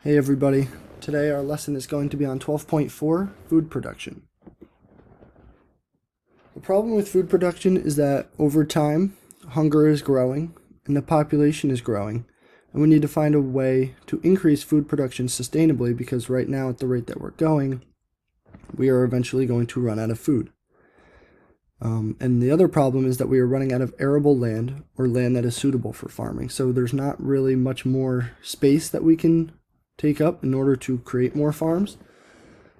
Hey everybody, today our lesson is going to be on 12.4, food production. The problem with food production is that over time, hunger is growing and the population is growing, and we need to find a way to increase food production sustainably because right now at the rate that we're going, we are eventually going to run out of food. And the other problem is that we are running out of arable land or land that is suitable for farming. So there's not really much more space that we can take up in order to create more farms.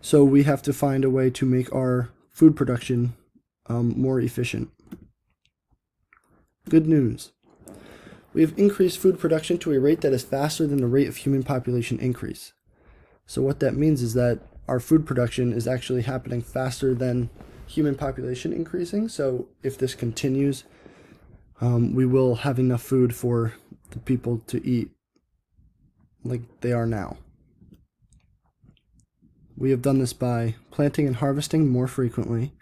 So we have to find a way to make our food production more efficient. Good news. We have increased food production to a rate that is faster than the rate of human population increase. So what that means is that our food production is actually happening faster than human population increasing. So if this continues, we will have enough food for the people to eat like they are now. We have done this by planting and harvesting more frequently,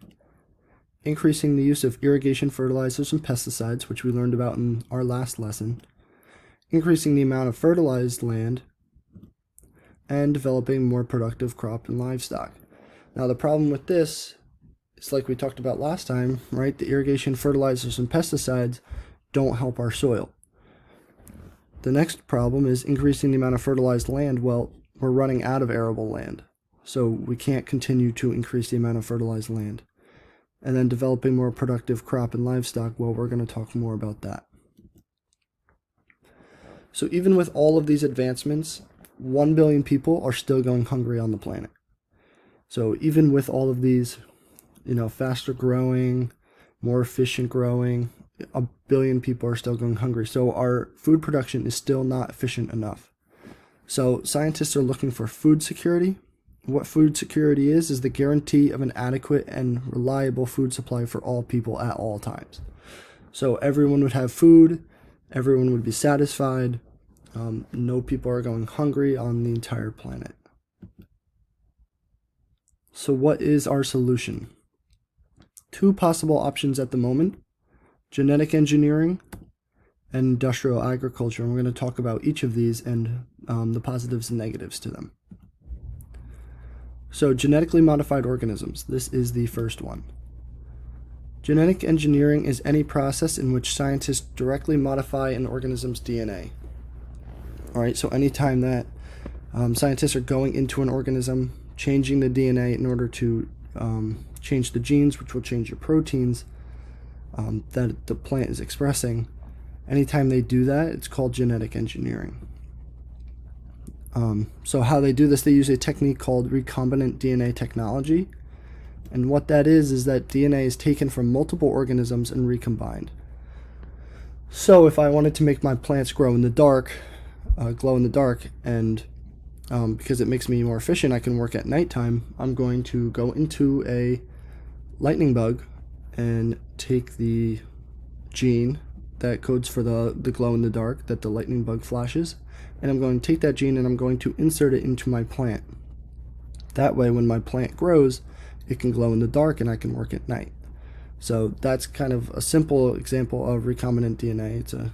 increasing the use of irrigation fertilizers and pesticides, which we learned about in our last lesson, increasing the amount of fertilized land, and developing more productive crop and livestock. Now the problem with this is, like we talked about last time, right? The irrigation fertilizers and pesticides don't help our soil. The next problem is increasing the amount of fertilized land. Well, we're running out of arable land, so we can't continue to increase the amount of fertilized land. And then developing more productive crop and livestock, well, we're going to talk more about that. So even with all of these advancements, 1 billion people are still going hungry on the planet. So even with all of these, faster growing, more efficient growing, 1 billion people are still going hungry. So our food production is still not efficient enough. So scientists are looking for food security. What food security is the guarantee of an adequate and reliable food supply for all people at all times. So everyone would have food, everyone would be satisfied, no people are going hungry on the entire planet. So what is our solution? Two possible options at the moment: genetic engineering and industrial agriculture. And we're going to talk about each of these and the positives and negatives to them. So genetically modified organisms. This is the first one. Genetic engineering is any process in which scientists directly modify an organism's DNA. All right, so anytime that scientists are going into an organism, changing the DNA in order to change the genes, which will change your proteins that the plant is expressing, anytime they do that, it's called genetic engineering. So how they do this, they use a technique called recombinant DNA technology. And what that is that DNA is taken from multiple organisms and recombined. So if I wanted to make my plants glow in the dark, and because it makes me more efficient, I can work at nighttime, I'm going to go into a lightning bug and take the gene that codes for the glow in the dark that the lightning bug flashes, and I'm going to take that gene and I'm going to insert it into my plant. That way when my plant grows, it can glow in the dark and I can work at night. So that's kind of a simple example of recombinant DNA. It's an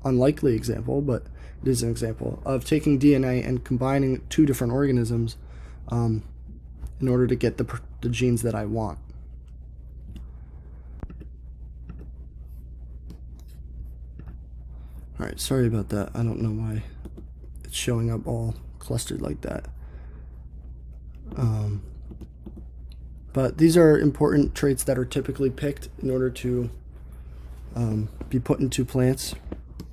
unlikely example, but it is an example of taking DNA and combining two different organisms in order to get the genes that I want. Alright, sorry about that. I don't know why it's showing up all clustered like that. But these are important traits that are typically picked in order to be put into plants.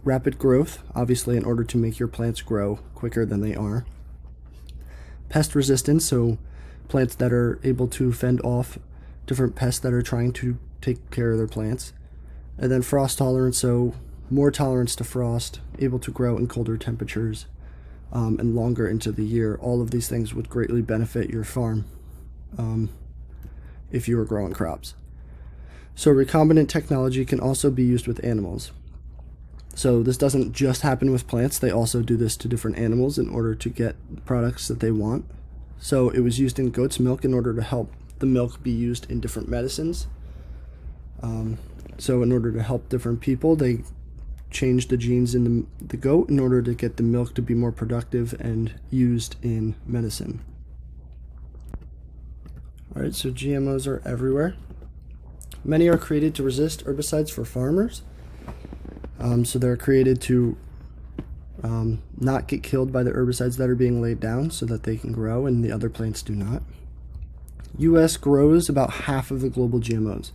Rapid growth, obviously, in order to make your plants grow quicker than they are. Pest resistance, so plants that are able to fend off different pests that are trying to take care of their plants. And then frost tolerance, so more tolerance to frost, able to grow in colder temperatures and longer into the year. All of these things would greatly benefit your farm if you were growing crops. So recombinant technology can also be used with animals. So this doesn't just happen with plants, they also do this to different animals in order to get products that they want. So it was used in goat's milk in order to help the milk be used in different medicines. So in order to help different people, they change the genes in the goat in order to get the milk to be more productive and used in medicine. Alright, so GMOs are everywhere. Many are created to resist herbicides for farmers. So they're created to not get killed by the herbicides that are being laid down so that they can grow and the other plants do not. US grows about half of the global GMOs.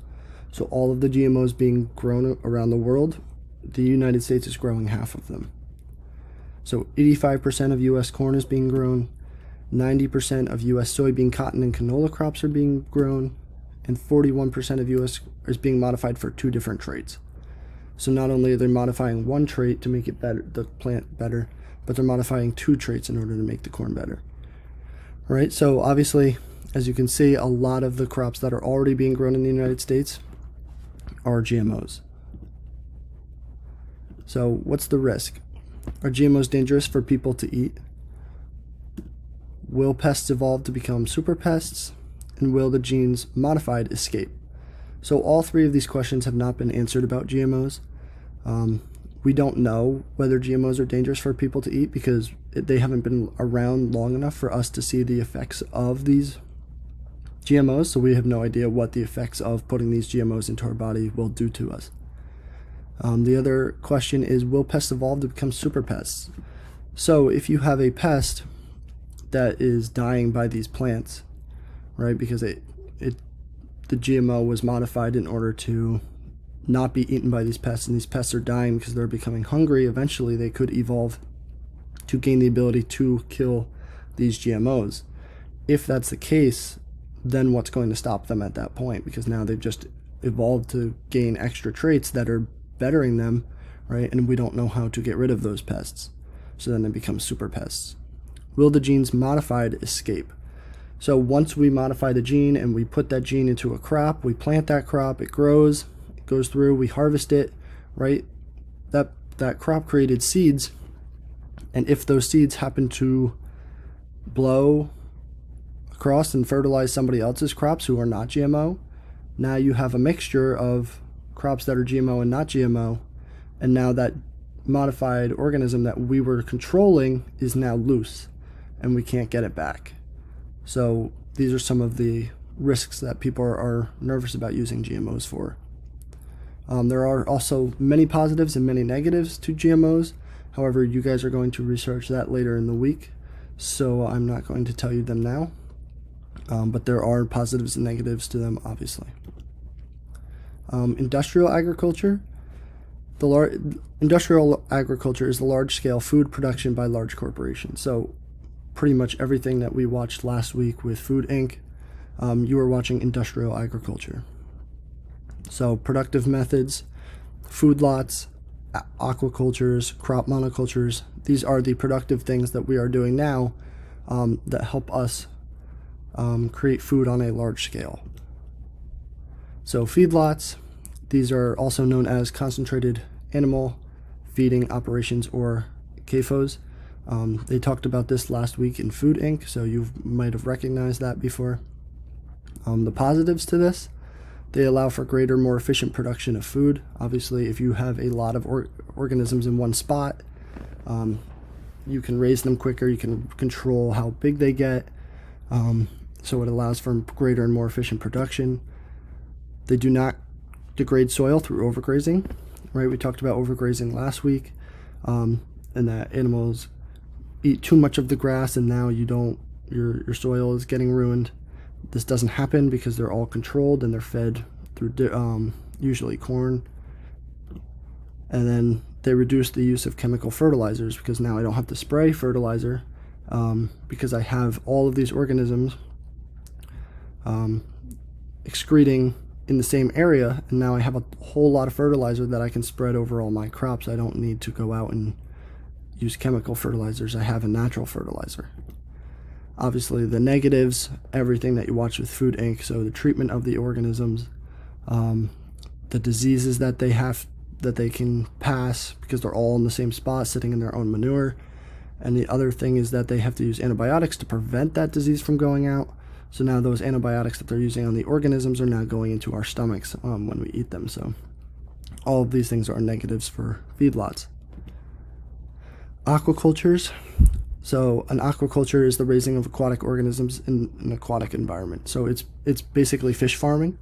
So all of the GMOs being grown around the world, the United States is growing half of them. So 85% of US corn is being grown, 90% of US soybean, cotton, and canola crops are being grown, and 41% of US is being modified for 2 different traits. So not only are they modifying one trait to make it better, the plant better, but they're modifying 2 traits in order to make the corn better. All right, so obviously, as you can see, a lot of the crops that are already being grown in the United States are GMOs. So what's the risk? Are GMOs dangerous for people to eat? Will pests evolve to become super pests? And will the genes modified escape? So all 3 of these questions have not been answered about GMOs. We don't know whether GMOs are dangerous for people to eat because they haven't been around long enough for us to see the effects of these GMOs, so we have no idea what the effects of putting these GMOs into our body will do to us. The other question is, will pests evolve to become super pests? So if you have a pest that is dying by these plants, right, because the GMO was modified in order to not be eaten by these pests, and these pests are dying because they're becoming hungry, eventually they could evolve to gain the ability to kill these GMOs. If that's the case, then what's going to stop them at that point? Because now they've just evolved to gain extra traits that are bettering them, right? And we don't know how to get rid of those pests. So then they become super pests. Will the genes modified escape? So once we modify the gene and we put that gene into a crop, we plant that crop, it grows, it goes through, we harvest it, right? That crop created seeds, and if those seeds happen to blow across and fertilize somebody else's crops who are not GMO, now you have a mixture of crops that are GMO and not GMO, and now that modified organism that we were controlling is now loose and we can't get it back. So these are some of the risks that people are nervous about using GMOs for. There are also many positives and many negatives to GMOs. However, you guys are going to research that later in the week, so I'm not going to tell you them now. But there are positives and negatives to them, obviously. Industrial agriculture. Industrial agriculture is the large-scale food production by large corporations. So pretty much everything that we watched last week with Food Inc., you were watching industrial agriculture. So productive methods, food lots, aquacultures, crop monocultures, these are the productive things that we are doing now that help us create food on a large scale. So feedlots, these are also known as concentrated animal feeding operations, or CAFOs. They talked about this last week in Food Inc., so you might have recognized that before. The positives to this, they allow for greater, more efficient production of food. Obviously, if you have a lot of organisms in one spot, you can raise them quicker, you can control how big they get, so it allows for greater and more efficient production. They do not degrade soil through overgrazing, right? We talked about overgrazing last week, and that animals eat too much of the grass and now your soil is getting ruined. This doesn't happen because they're all controlled and they're fed through usually corn. And then they reduce the use of chemical fertilizers because now I don't have to spray fertilizer because I have all of these organisms excreting in the same area, and now I have a whole lot of fertilizer that I can spread over all my crops. I don't need to go out and use chemical fertilizers. I have a natural fertilizer. Obviously the negatives, everything that you watch with Food Inc., so the treatment of the organisms, the diseases that they have, that they can pass because they're all in the same spot sitting in their own manure. And the other thing is that they have to use antibiotics to prevent that disease from going out. So now those antibiotics that they're using on the organisms are now going into our stomachs when we eat them. So All of these things are negatives for feedlots. Aquacultures. So an aquaculture is the raising of aquatic organisms in an aquatic environment. So it's basically fish farming.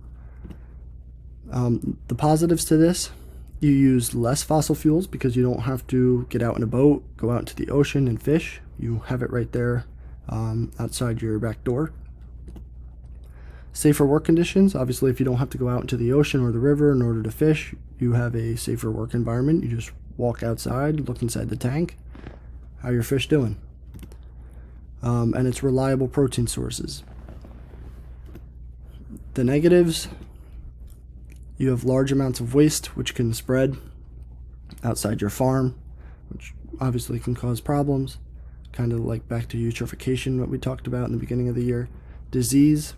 The positives to this: you use less fossil fuels because you don't have to get out in a boat, go out into the ocean and fish. You have it right there outside your back door. Safer work conditions. Obviously, if you don't have to go out into the ocean or the river in order to fish, you have a safer work environment. You just walk outside, look inside the tank. How are your fish doing? And it's reliable protein sources. The negatives: you have large amounts of waste which can spread outside your farm, which obviously can cause problems, kind of like back to eutrophication, what we talked about in the beginning of the year. Disease: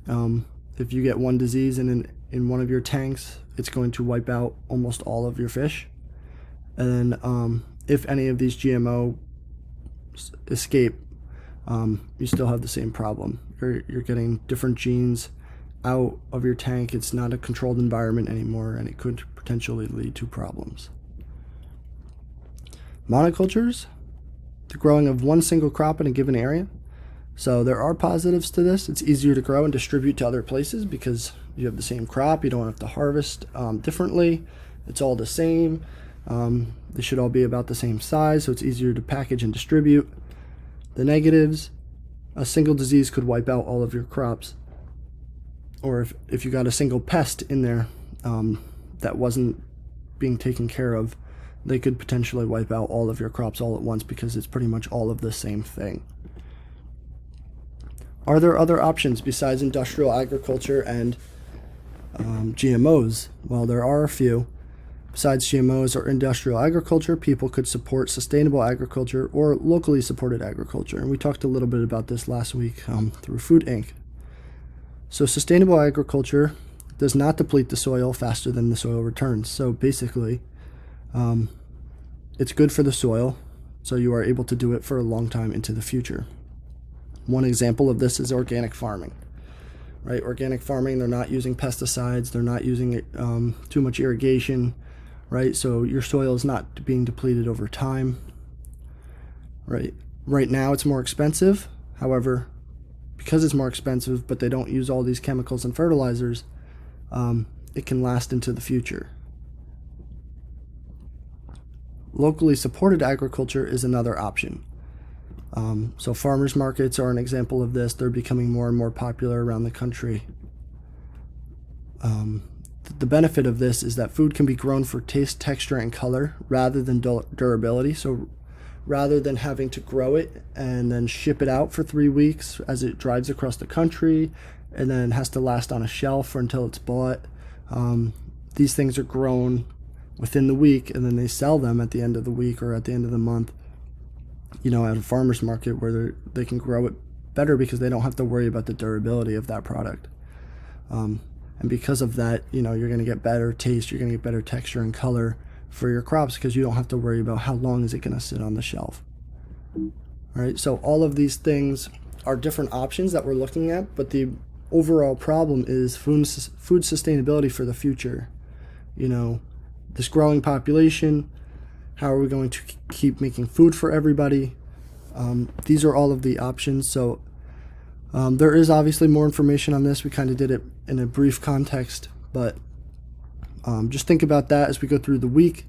if you get one disease in one of your tanks, it's going to wipe out almost all of your fish. And then if any of these GMO escape, you still have the same problem. You're getting different genes out of your tank. It's not a controlled environment anymore, and it could potentially lead to problems. Monocultures: the growing of one single crop in a given area. So there are positives to this. It's easier to grow and distribute to other places because you have the same crop. You don't have to harvest differently. It's all the same. They should all be about the same size, so it's easier to package and distribute. The negatives: a single disease could wipe out all of your crops. Or if you got a single pest in there that wasn't being taken care of, they could potentially wipe out all of your crops all at once because it's pretty much all of the same thing. Are there other options besides industrial agriculture and GMOs? Well, there are a few. Besides GMOs or industrial agriculture, people could support sustainable agriculture or locally supported agriculture. And we talked a little bit about this last week through Food Inc. So sustainable agriculture does not deplete the soil faster than the soil returns. So basically, it's good for the soil, so you are able to do it for a long time into the future. One example of this is organic farming. Right? Organic farming, they're not using pesticides, they're not using too much irrigation, right? So your soil is not being depleted over time. Right now it's more expensive. However, because it's more expensive, but they don't use all these chemicals and fertilizers, it can last into the future. Locally supported agriculture is another option. So farmers markets are an example of this. They're becoming more and more popular around the country. The benefit of this is that food can be grown for taste, texture, and color rather than durability. So rather than having to grow it and then ship it out for 3 weeks as it drives across the country and then has to last on a shelf or until it's bought, these things are grown within the week, and then they sell them at the end of the week or at the end of the month, at a farmer's market where they can grow it better because they don't have to worry about the durability of that product. And because of that, you're going to get better taste, you're going to get better texture and color for your crops because you don't have to worry about how long is it going to sit on the shelf. All right, so all of these things are different options that we're looking at, but the overall problem is food sustainability for the future. This growing population, how are we going to keep making food for everybody? These are all of the options. So there is obviously more information on this. We kind of did it in a brief context, but just think about that as we go through the week.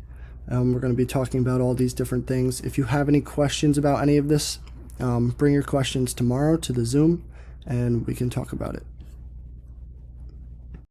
We're going to be talking about all these different things. If you have any questions about any of this, bring your questions tomorrow to the Zoom and we can talk about it.